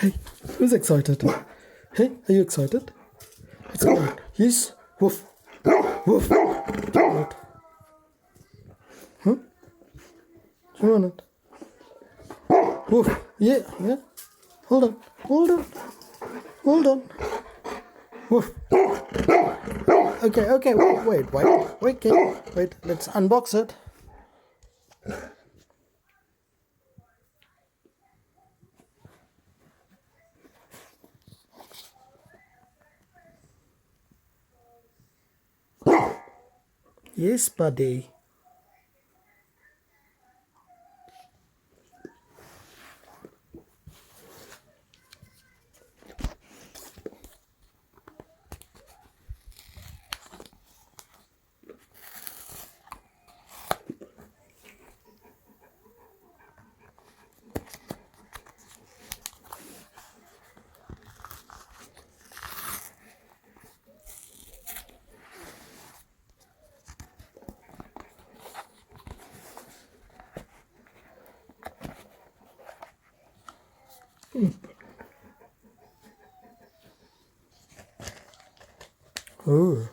Hey, who's excited? Hey, are you excited? What's going on? Yes? Woof. Woof. Do you want it? Huh? Do you want it? Woof. Yeah, yeah. Hold on. Hold on. Hold on. Woof. Okay. Wait. Let's unbox it. Yes, buddy. Oh.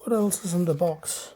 What else is in the box?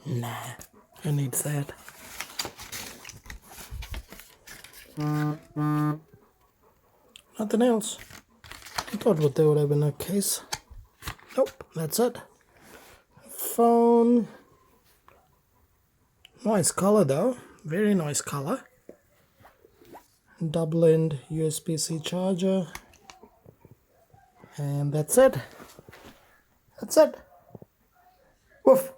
Nah, who needs that? Nothing else. I thought there would have been a case. Nope, that's it. Phone. Nice color though. Very nice color. Double end USB-C charger. And that's it. That's it. Woof.